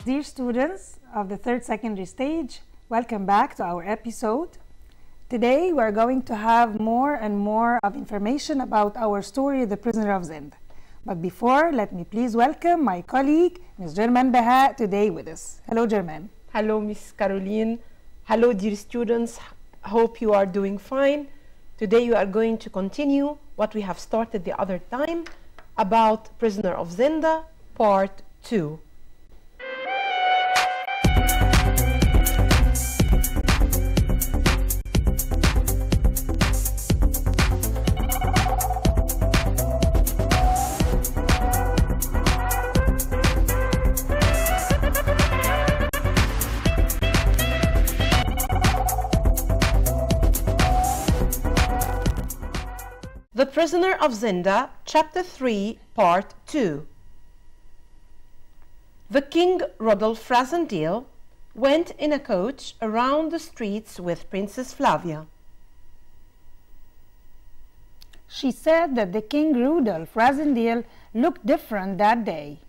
Dear students of the third secondary stage, welcome back to our episode. Today we're going to have more and more of information about our story, The Prisoner of Zenda. But before, let me please welcome my colleague, Ms. Germaine Beha, today with us. Hello, Germaine. Hello, Miss Caroline. Hello, dear students. Hope you are doing fine. Today you are going to continue what we have started the other time about Prisoner of Zenda, Part 2. The Prisoner of Zenda, Chapter 3, Part 2. The King Rodolphe Razendale went in a coach around the streets with Princess Flavia. She said that the King Rudolph Razendale looked different that day.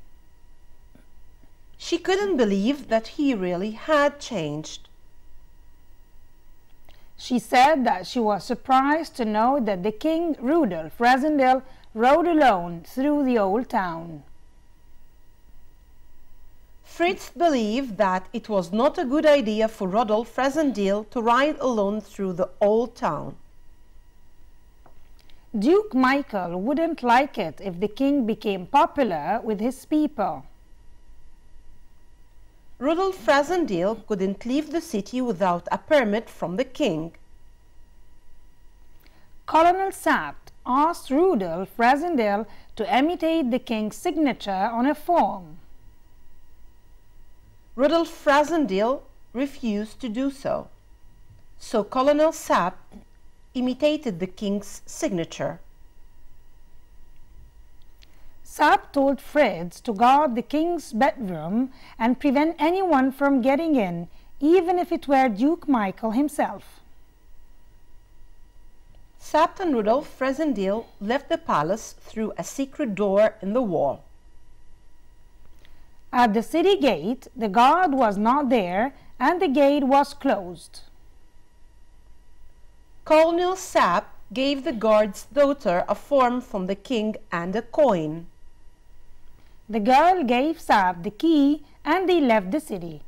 She couldn't believe that he really had changed. She said that she was surprised to know that the King Rudolph Razendale rode alone through the old town. Fritz believed that it was not a good idea for Rodolphe Razendale to ride alone through the old town. Duke Michael wouldn't like it if the king became popular with his people. Rodolphe Razendale couldn't leave the city without a permit from the king. Colonel Sapt asked Rudolph Razendale to imitate the king's signature on a form. Rodolphe Razendale refused to do so, so Colonel Sapt imitated the king's signature. Sapt told Fritz to guard the king's bedroom and prevent anyone from getting in, even if it were Duke Michael himself. Sapt and Rodolphe Razendale left the palace through a secret door in the wall. At the city gate, the guard was not there and the gate was closed. Colonel Sapt gave the guard's daughter a form from the king and a coin. The girl gave Sapt the key and they left the city.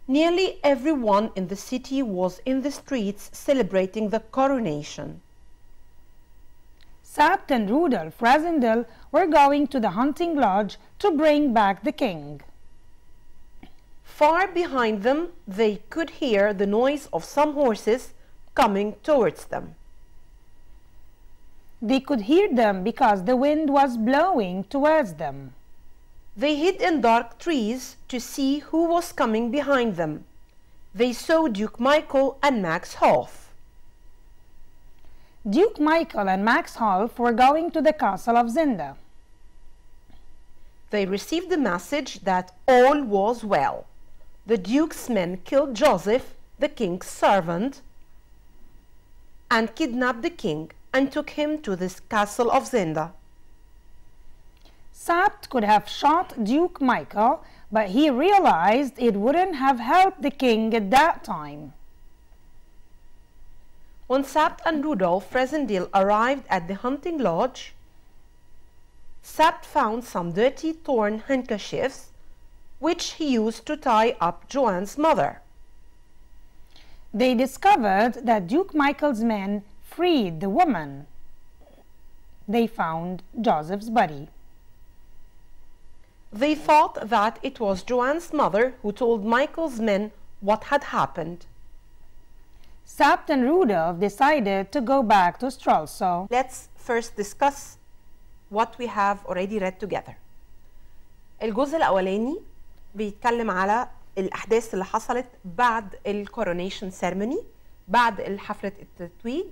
Nearly everyone in the city was in the streets celebrating the coronation. Sapt and Rudolph Razendale were going to the hunting lodge to bring back the king. Far behind them, they could hear the noise of some horses coming towards them. They could hear them because the wind was blowing towards them. They hid in dark trees to see who was coming behind them. They saw Duke Michael and Max Holf. Duke Michael and Max Holf were going to the castle of Zenda. They received the message that all was well. The Duke's men killed Joseph, the king's servant, and kidnapped the king and took him to this castle of Zenda. Sapt could have shot Duke Michael, but he realized it wouldn't have helped the king at that time. When Sapt and Rudolph Razendale arrived at the hunting lodge, Sapt found some dirty, torn handkerchiefs, which he used to tie up Joanne's mother. They discovered that Duke Michael's men freed the woman. They found Joseph's body. They thought that it was Joanne's mother who told Michael's men what had happened. Sapt and Rudolph decided to go back to Stralsund. Let's first discuss what we have already read together. الجزء الأولاني بيتكلم على الأحداث اللي حصلت بعد الكورونيشن سيرموني، بعد حفلة التتويج،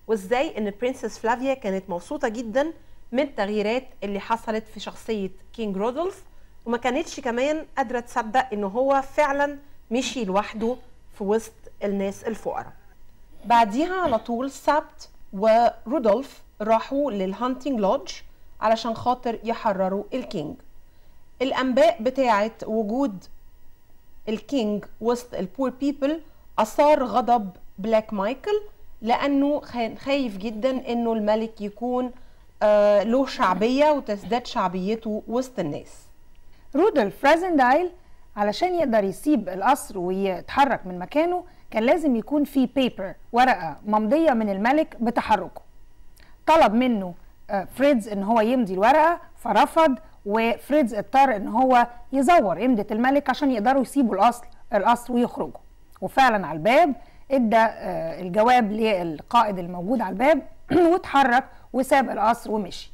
وازاي ان برنسس فلافيا كانت مبسوطة جدا من التغييرات اللي حصلت في شخصية كينج رودولف، وما كانتش كمان قادرة تصدق انه هو فعلا مشي لوحده في وسط الناس الفقراء. بعديها على طول سابت ورودولف راحوا للهانتينج لودج علشان خاطر يحرروا الكينج. الأنباء بتاعت وجود الكينج وسط البور بيبل أثار غضب بلاك مايكل، لأنه خايف جدا إنه الملك يكون له شعبية وتزداد شعبيته وسط الناس. رودولف رازندايل علشان يقدر يسيب القصر ويتحرك من مكانه كان لازم يكون في بيبر، ورقة ممضية من الملك بتحركه. طلب منه فريدز ان هو يمضي الورقة فرفض، وفريدز اضطر ان هو يزور امضة الملك عشان يقدروا يسيبوا القصر ويخرجوا. وفعلا على الباب ادى الجواب للقائد الموجود على الباب واتحرك وساب القصر ومشي.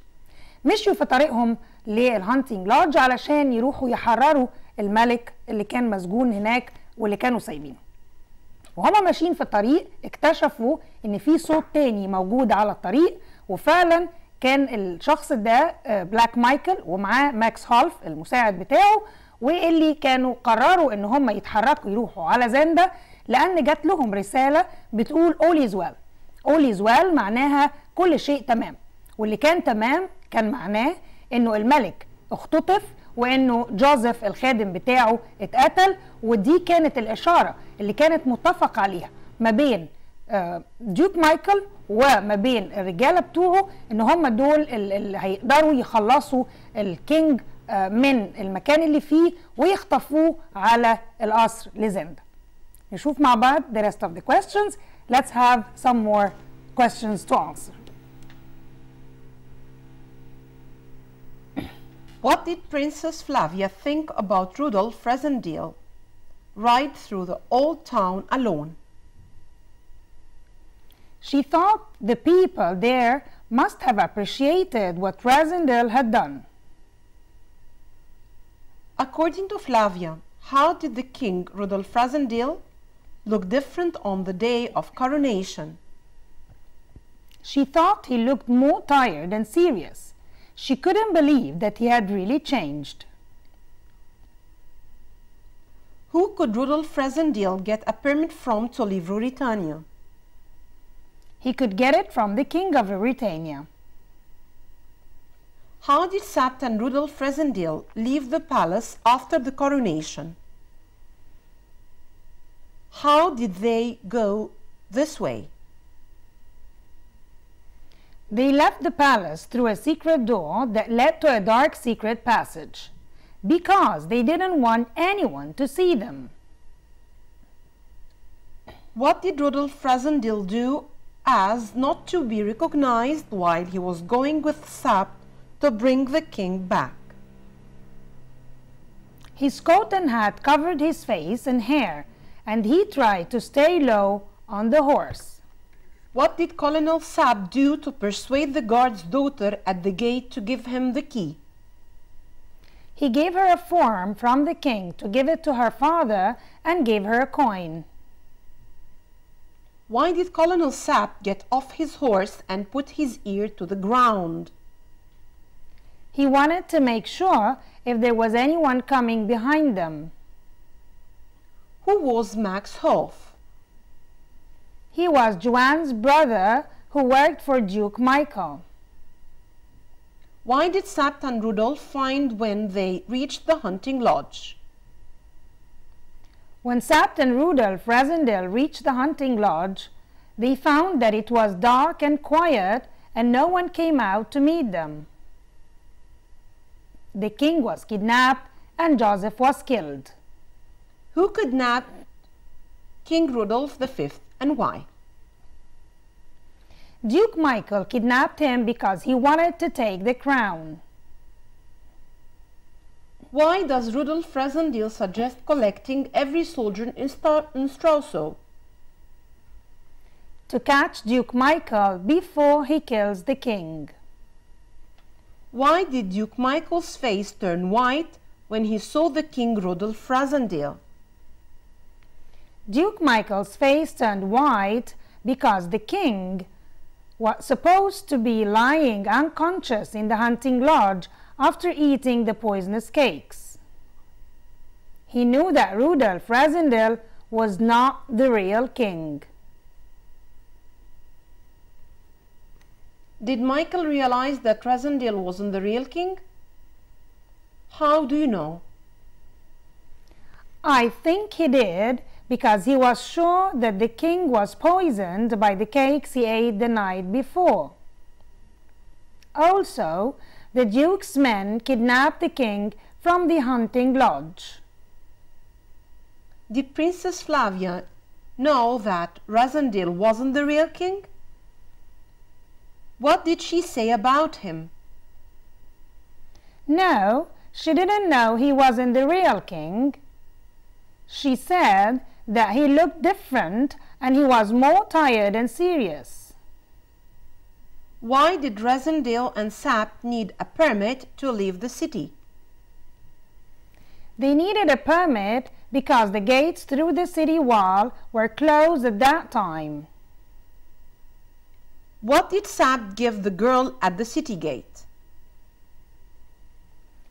مشوا في طريقهم للهانتنج لودج علشان يروحوا يحرروا الملك اللي كان مسجون هناك واللي كانوا سايبينه. وهما ماشيين في الطريق اكتشفوا ان في صوت تاني موجود على الطريق، وفعلا كان الشخص ده بلاك مايكل ومعاه ماكس هولف المساعد بتاعه، واللي كانوا قرروا ان هم يتحركوا يروحوا على زندا لان جات لهم رسالة بتقول all is well. all is well معناها كل شيء تمام، واللي كان تمام كان معناه انه الملك اختطف وانه جوزيف الخادم بتاعه اتقتل. ودي كانت الاشاره اللي كانت متفق عليها ما بين ديوك مايكل وما بين الرجاله بتوعه ان هم دول اللي هيقدروا يخلصوا الكينج من المكان اللي فيه ويخطفوه على القصر لزندا. نشوف مع بعض the rest of the questions. Let's have some more questions to answer. What did Princess Flavia think about Rudolph Rassendyll ride through the old town alone? She thought the people there must have appreciated what Rassendyll had done. According to Flavia, how did the king Rudolph Rassendyll look different on the day of coronation? She thought he looked more tired and serious. She couldn't believe that he had really changed. Who could Rudolph Rassendyll get a permit from to leave Ruritania? He could get it from the king of Ruritania. How did Sapt and Rudolph Rassendyll leave the palace after the coronation? How did they go this way? They left the palace through a secret door that led to a dark secret passage because they didn't want anyone to see them. What did Rudolph Rassendyll do as not to be recognized while he was going with Sapt to bring the king back? His coat and hat covered his face and hair, and he tried to stay low on the horse. What did Colonel Sapt do to persuade the guard's daughter at the gate to give him the key? He gave her a form from the king to give it to her father and gave her a coin. Why did Colonel Sapt get off his horse and put his ear to the ground? He wanted to make sure if there was anyone coming behind them. Who was Max Hoff? He was Joanne's brother who worked for Duke Michael. Why did Sapt and Rudolph find when they reached the hunting lodge? When Sapt and Rudolph Rassendyll reached the hunting lodge, they found that it was dark and quiet and no one came out to meet them. The king was kidnapped and Joseph was killed. Who kidnapped King Rudolph V and why? Duke Michael kidnapped him because he wanted to take the crown. Why does Rudolph Rassendyll suggest collecting every soldier in Strausow? To catch Duke Michael before he kills the king. Why did Duke Michael's face turn white when he saw the king Rudolph Rassendyll? Duke Michael's face turned white because the king was supposed to be lying unconscious in the hunting lodge after eating the poisonous cakes. He knew that Rudolph Rassendyll was not the real king. Did Michael realize that Rassendyll wasn't the real king? How do you know? I think he did because he was sure that the king was poisoned by the cakes he ate the night before. Also, the Duke's men kidnapped the king from the hunting lodge. Did Princess Flavia know that Rasandil wasn't the real king? What did she say about him? No, she didn't know he wasn't the real king. She said that he looked different and he was more tired and serious. Why did Rasandil and Sapt need a permit to leave the city? They needed a permit because the gates through the city wall were closed at that time. What did Sapt give the girl at the city gate?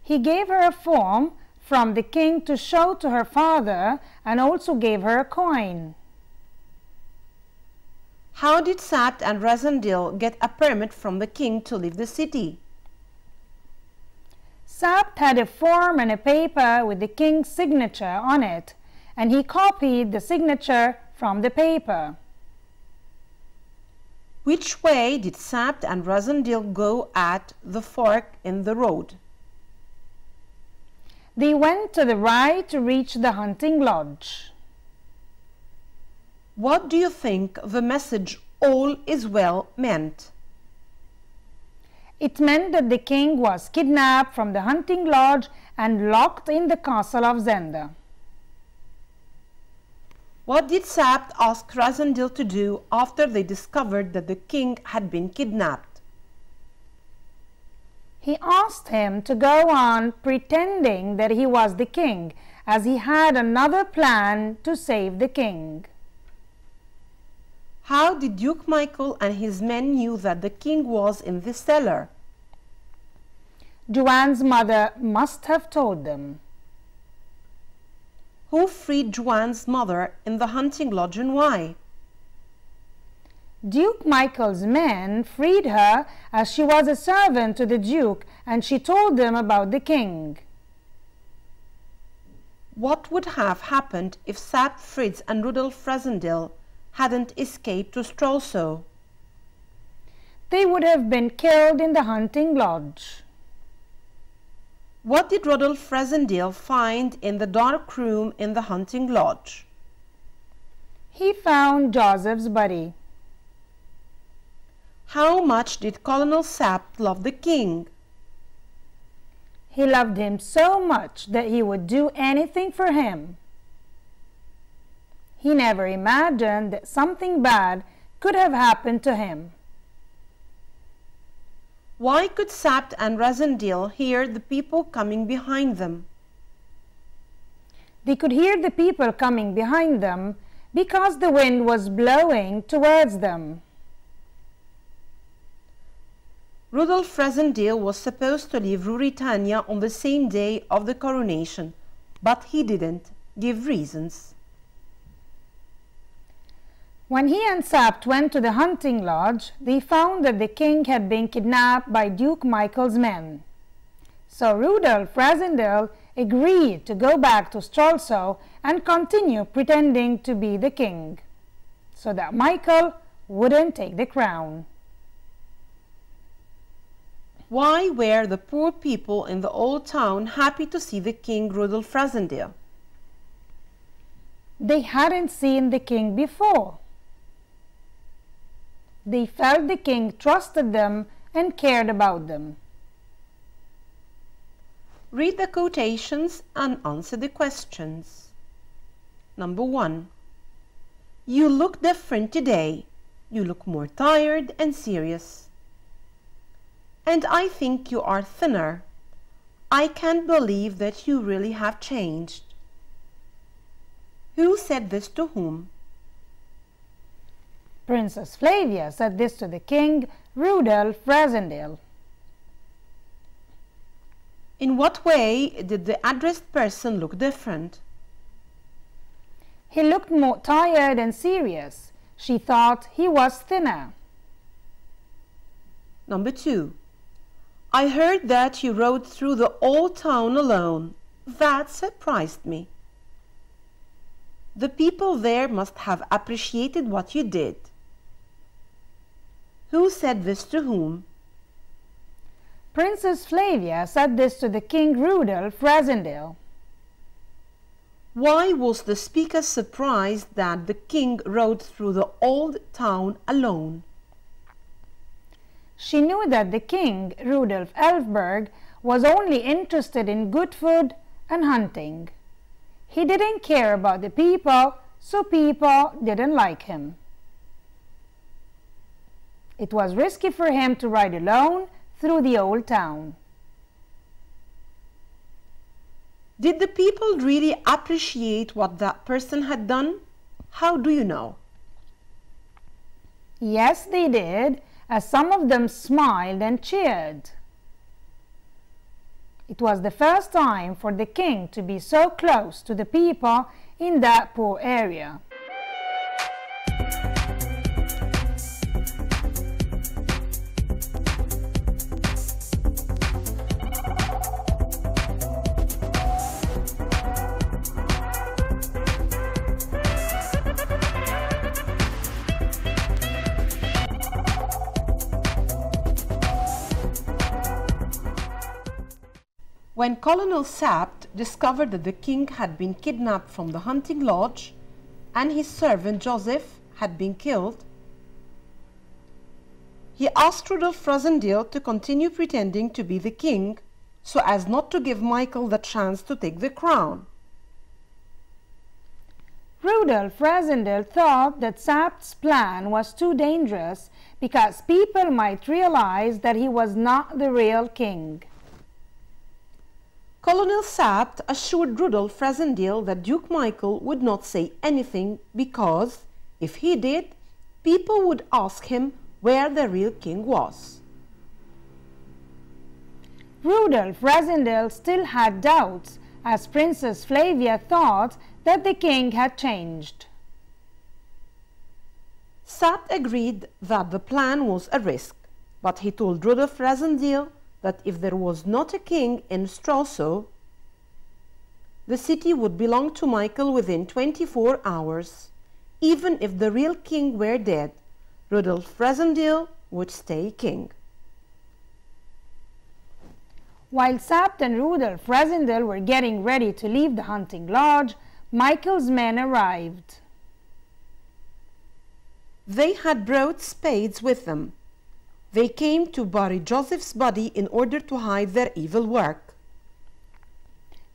He gave her a form from the king to show to her father and also gave her a coin. How did Sapt and Rasandil get a permit from the king to leave the city? Sapt had a form and a paper with the king's signature on it, and he copied the signature from the paper. Which way did Sapt and Rasandil go at the fork in the road? They went to the right to reach the hunting lodge. What do you think the message "all is well" meant? It meant that the king was kidnapped from the hunting lodge and locked in the castle of Zenda. What did Sapt ask Rasandil to do after they discovered that the king had been kidnapped? He asked him to go on pretending that he was the king, as he had another plan to save the king. How did Duke Michael and his men knew that the king was in the cellar? Joanne's mother must have told them. Who freed Joanne's mother in the hunting lodge and why? Duke Michael's men freed her as she was a servant to the Duke, and she told them about the king. What would have happened if Sapt, Fritz and Rudolf Rasandil hadn't escaped to Stralsund? They would have been killed in the hunting lodge. What did Rudolf Rasandil find in the dark room in the hunting lodge? He found Joseph's body. How much did Colonel Sapt love the king? He loved him so much that he would do anything for him. He never imagined that something bad could have happened to him. Why could Sapt and Rasandil hear the people coming behind them? They could hear the people coming behind them because the wind was blowing towards them. Rudolf Rasandil was supposed to leave Ruritania on the same day of the coronation, but he didn't give reasons. When he and Sapt went to the hunting lodge, they found that the king had been kidnapped by Duke Michael's men. So Rudolf Rasandil agreed to go back to Stralsund and continue pretending to be the king, so that Michael wouldn't take the crown. Why were the poor people in the old town happy to see the king Rudolf Rasandil? They hadn't seen the king before. They felt the king trusted them and cared about them. Read the quotations and answer the questions. Number 1. You look different today. You look more tired and serious. And I think you are thinner. I can't believe that you really have changed. Who said this to whom? Princess Flavia said this to the king, Rudolf Rasandil. In what way did the addressed person look different? He looked more tired and serious. She thought he was thinner. Number 2. I heard that you rode through the old town alone. That surprised me. The people there must have appreciated what you did. Who said this to whom? Princess Flavia said this to the King Rudolph Rassendyll. Why was the speaker surprised that the king rode through the old town alone? She knew that the king, Rudolf Elfberg, was only interested in good food and hunting. He didn't care about the people, so people didn't like him. It was risky for him to ride alone through the old town. Did the people really appreciate what that person had done? How do you know? Yes, they did, as some of them smiled and cheered. It was the first time for the king to be so close to the people in that poor area. When Colonel Sapt discovered that the king had been kidnapped from the hunting lodge and his servant Joseph had been killed, he asked Rudolph Rassendyll to continue pretending to be the king so as not to give Michael the chance to take the crown. Rudolph Rassendyll thought that Sapt's plan was too dangerous because people might realize that he was not the real king. Colonel Sapt assured Rudolph Rassendyll that Duke Michael would not say anything because, if he did, people would ask him where the real king was. Rudolph Rassendyll still had doubts, as Princess Flavia thought that the king had changed. Sapt agreed that the plan was a risk, but he told Rudolph Rassendyll that if there was not a king in Stralsund, the city would belong to Michael within 24 hours. Even if the real king were dead, Rudolph Rassendyll would stay king. While Sapt and Rudolph Rassendyll were getting ready to leave the hunting lodge, Michael's men arrived. They had brought spades with them. They came to bury Joseph's body in order to hide their evil work.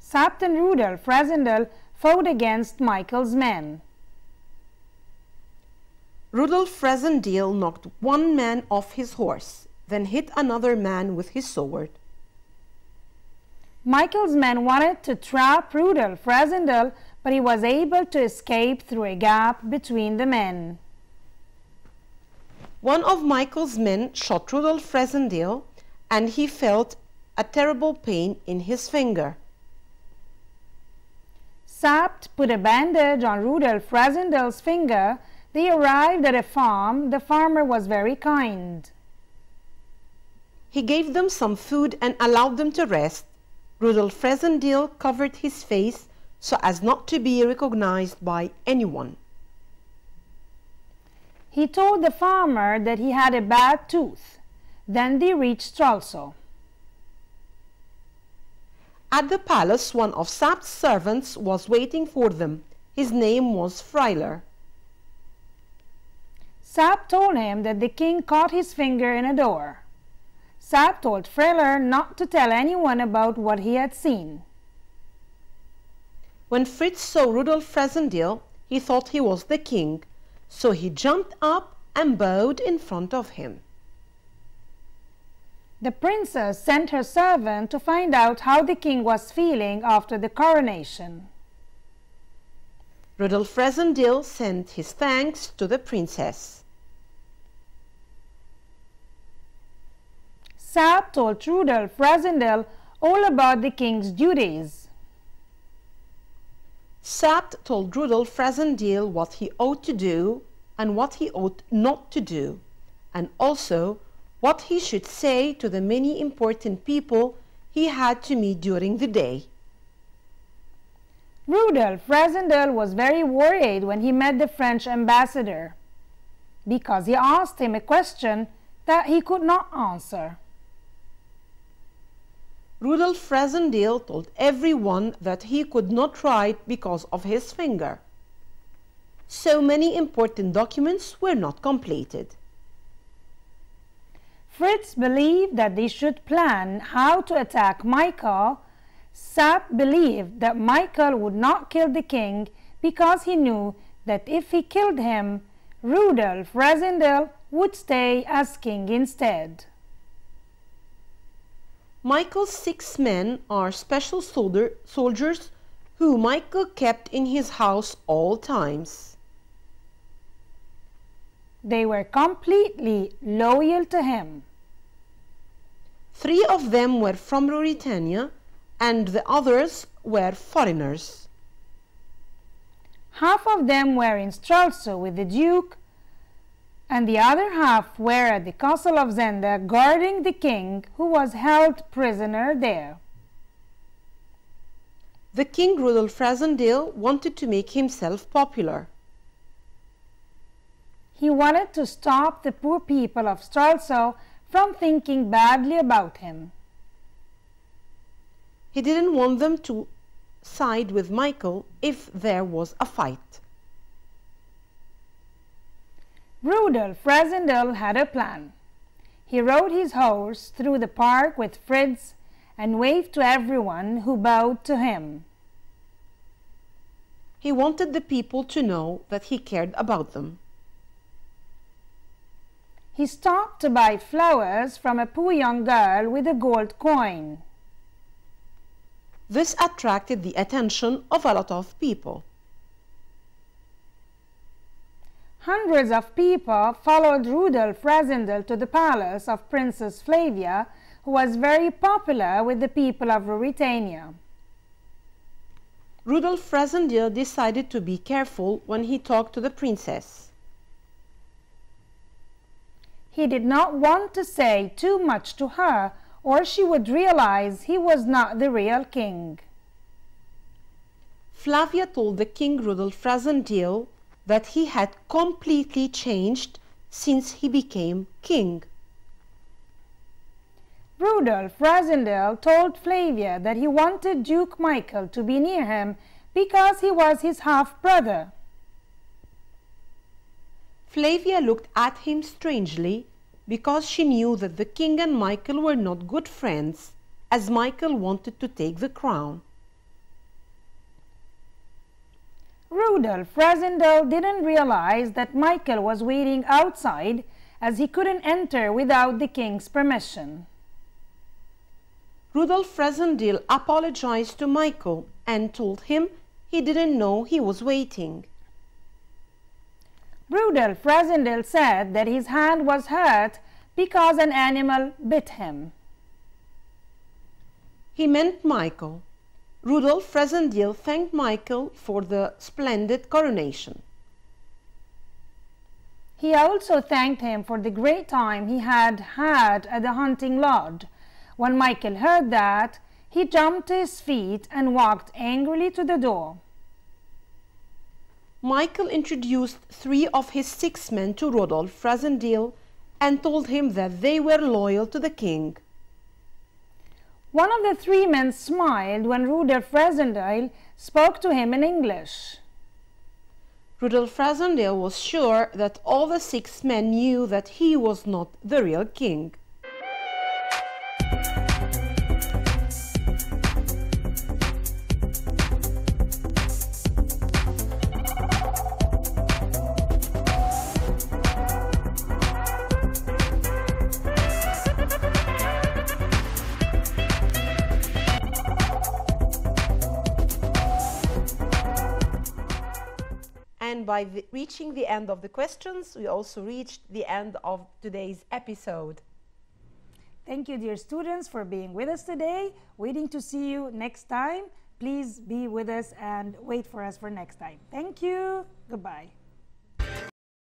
Sapt and Rudolph Rassendyll fought against Michael's men. Rudolph Rassendyll knocked one man off his horse, then hit another man with his sword. Michael's men wanted to trap Rudolph Rassendyll, but he was able to escape through a gap between the men. One of Michael's men shot Rudolph Rassendyll, and he felt a terrible pain in his finger. Sapt put a bandage on Rudolph Rassendyll's finger. They arrived at a farm. The farmer was very kind. He gave them some food and allowed them to rest. Rudolph Rassendyll covered his face so as not to be recognized by anyone. He told the farmer that he had a bad tooth. Then they reached Stralsund. At the palace, one of Sapt's servants was waiting for them. His name was Freiler. Sapt told him that the king caught his finger in a door. Sapt told Freiler not to tell anyone about what he had seen. When Fritz saw Rudolph Rassendyll, he thought he was the king, so he jumped up and bowed in front of him. The princess sent her servant to find out how the king was feeling after the coronation. Rudolph Rassendyll sent his thanks to the princess. Sapt told Rudolph Rassendyll all about the king's duties. Sapt told Rudolph Rassendyll what he ought to do and what he ought not to do, and also what he should say to the many important people he had to meet during the day. Rudolph Rassendyll was very worried when he met the French ambassador because he asked him a question that he could not answer. Rudolph Rassendyll told everyone that he could not write because of his finger. So many important documents were not completed. Fritz believed that they should plan how to attack Michael. Sapp believed that Michael would not kill the king because he knew that if he killed him, Rudolph Rassendyll would stay as king instead. Michael's 6 men are special soldiers who Michael kept in his house all times. They were completely loyal to him. 3 of them were from Ruritania and the others were foreigners. Half of them were in Stralsund with the Duke, and the other half were at the castle of Zenda guarding the king who was held prisoner there. The king Rudolph Rassendyll wanted to make himself popular. He wanted to stop the poor people of Stralsund from thinking badly about him. He didn't want them to side with Michael if there was a fight. Rudolph Rassendyll had a plan. He rode his horse through the park with Fritz and waved to everyone who bowed to him. He wanted the people to know that he cared about them. He stopped to buy flowers from a poor young girl with a gold coin. This attracted the attention of a lot of people. Hundreds of people followed Rudolph Rassendyll to the palace of Princess Flavia, who was very popular with the people of Ruritania. Rudolph Rassendyll decided to be careful when he talked to the princess. He did not want to say too much to her, or she would realize he was not the real king. Flavia told the king Rudolph Rassendyll that he had completely changed since he became king. Rudolph Rassendyll told Flavia that he wanted Duke Michael to be near him because he was his half-brother. Flavia looked at him strangely because she knew that the king and Michael were not good friends, as Michael wanted to take the crown. Rudolph Rassendyll didn't realize that Michael was waiting outside, as he couldn't enter without the king's permission. Rudolph Rassendyll apologized to Michael and told him he didn't know he was waiting. Rudolph Rassendyll said that his hand was hurt because an animal bit him. He meant Michael. Rudolph Rassendyll thanked Michael for the splendid coronation. He also thanked him for the great time he had had at the hunting lodge. When Michael heard that, he jumped to his feet and walked angrily to the door. Michael introduced 3 of his 6 men to Rudolph Rassendyll and told him that they were loyal to the king. One of the 3 men smiled when Rudolph Rassendyll spoke to him in English. Rudolph Rassendyll was sure that all the 6 men knew that he was not the real king. And by reaching the end of the questions, we also reached the end of today's episode. Thank you, dear students, for being with us today. Waiting to see you next time. Please be with us and wait for us for next time. Thank you. Goodbye.